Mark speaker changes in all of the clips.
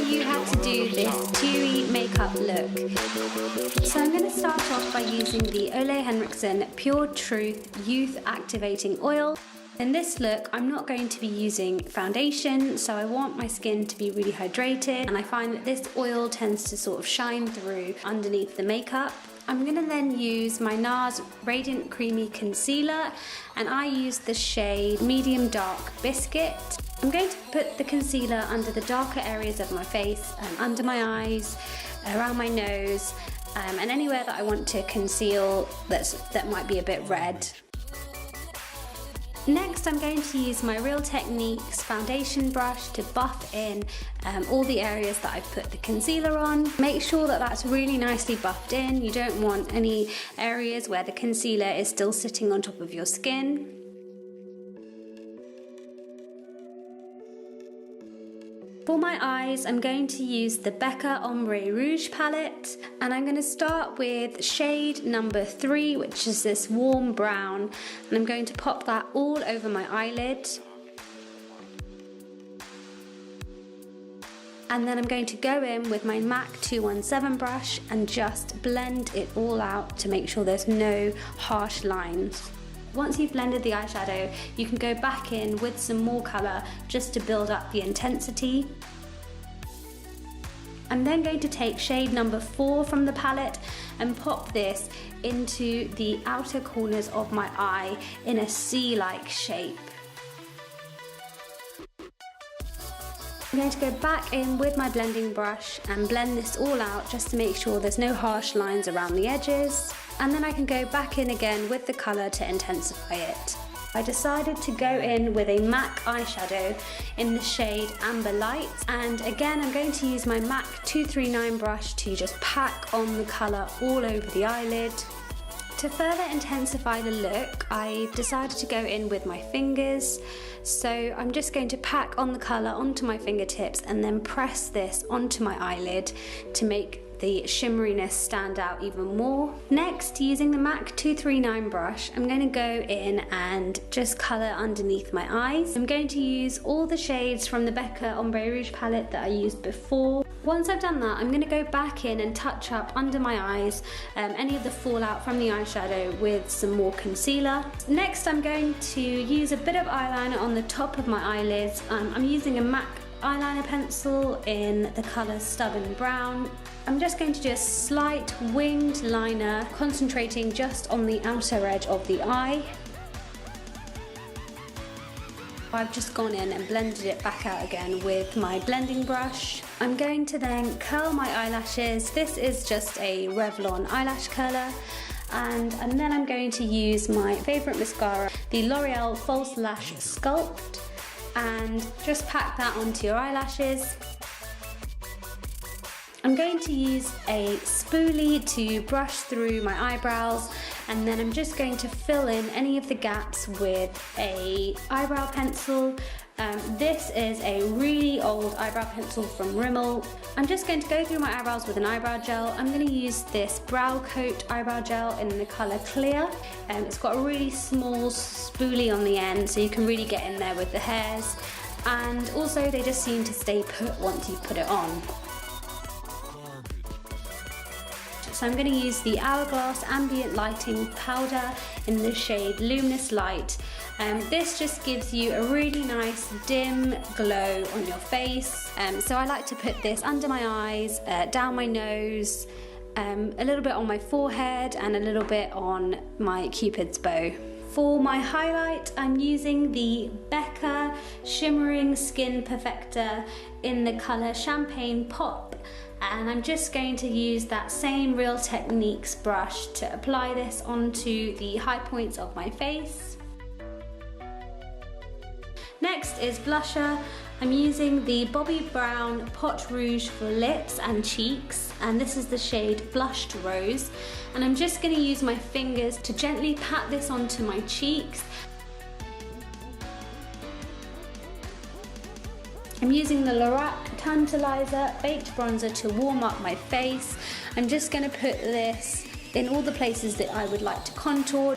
Speaker 1: you how to do this dewy makeup look. So I'm going to start off by using the Ole Henriksen Pure Truth Youth Activating Oil. In this look, I'm not going to be using foundation, so I want my skin to be really hydrated, and I find that this oil tends to sort of shine through underneath the makeup. I'm going to then use my Nars Radiant Creamy Concealer, and I use the shade Medium Dark Biscuit. I'm going to put the concealer under the darker areas of my face, under my eyes, around my nose, and anywhere that I want to conceal that might be a bit red. Next, I'm going to use my Real Techniques foundation brush to buff in all the areas that I've put the concealer on. Make sure that that's really nicely buffed in. You don't want any areas where the concealer is still sitting on top of your skin. For my eyes, I'm going to use the Becca Ombre Rouge palette, and I'm going to start with shade number 3, which is this warm brown, and I'm going to pop that all over my eyelid. And then I'm going to go in with my MAC 217 brush and just blend it all out to make sure there's no harsh lines. Once you've blended the eyeshadow, you can go back in with some more colour just to build up the intensity. I'm then going to take shade number 4 from the palette and pop this into the outer corners of my eye in a C-like shape. I'm going to go back in with my blending brush and blend this all out just to make sure there's no harsh lines around the edges. And then I can go back in again with the colour to intensify it. I decided to go in with a MAC eyeshadow in the shade Amber Light, and again I'm going to use my MAC 239 brush to just pack on the colour all over the eyelid. To further intensify the look, I decided to go in with my fingers, so I'm just going to pack on the colour onto my fingertips and then press this onto my eyelid to make the shimmeriness stand out even more. Next, using the MAC 239 brush, I'm going to go in and just colour underneath my eyes. I'm going to use all the shades from the Becca Ombre Rouge palette that I used before. Once I've done that, I'm going to go back in and touch up under my eyes any of the fallout from the eyeshadow with some more concealer. Next, I'm going to use a bit of eyeliner on the top of my eyelids. I'm using a MAC eyeliner pencil in the colour Stubborn Brown. I'm just going to do a slight winged liner, concentrating just on the outer edge of the eye. I've just gone in and blended it back out again with my blending brush. I'm going to then curl my eyelashes. This is just a Revlon eyelash curler. And then I'm going to use my favourite mascara, the L'Oreal False Lash Sculpt, and just pack that onto your eyelashes. I'm going to use a spoolie to brush through my eyebrows, and then I'm just going to fill in any of the gaps with a eyebrow pencil. This is a really old eyebrow pencil from Rimmel. I'm just going to go through my eyebrows with an eyebrow gel. I'm going to use this Browcote eyebrow gel in the colour Clear. It's got a really small spoolie on the end, so you can really get in there with the hairs. And also they just seem to stay put once you put it on. So I'm going to use the Hourglass Ambient Lighting Powder in the shade Luminous Light. This just gives you a really nice dim glow on your face. So I like to put this under my eyes, down my nose, a little bit on my forehead and a little bit on my Cupid's bow. For my highlight, I'm using the Becca Shimmering Skin Perfector in the colour Champagne Pop. And I'm just going to use that same Real Techniques brush to apply this onto the high points of my face. Next is blusher. I'm using the Bobbi Brown Pot Rouge for lips and cheeks, and this is the shade Blushed Rose. And I'm just going to use my fingers to gently pat this onto my cheeks. I'm using the Lorac Tantalizer Baked Bronzer to warm up my face. I'm just going to put this in all the places that I would like to contour.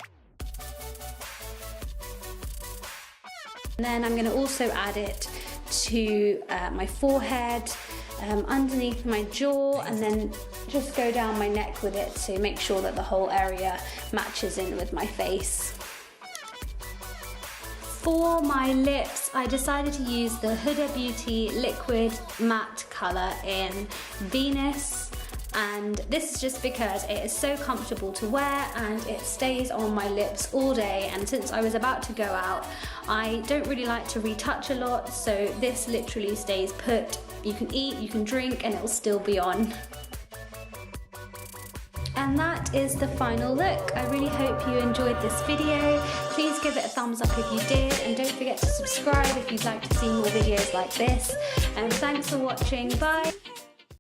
Speaker 1: And then I'm going to also add it to my forehead, underneath my jaw, and then just go down my neck with it to make sure that the whole area matches in with my face. For my lips, I decided to use the Huda Beauty Liquid Matte colour in Venus, and this is just because it is so comfortable to wear and it stays on my lips all day, and since I was about to go out, I don't really like to retouch a lot, so this literally stays put. You can eat, you can drink, and it will still be on. And that is the final look. I really hope you enjoyed this video. Please give it a thumbs up if you did, and don't forget to subscribe if you'd like to see more videos like this. And thanks for watching. Bye!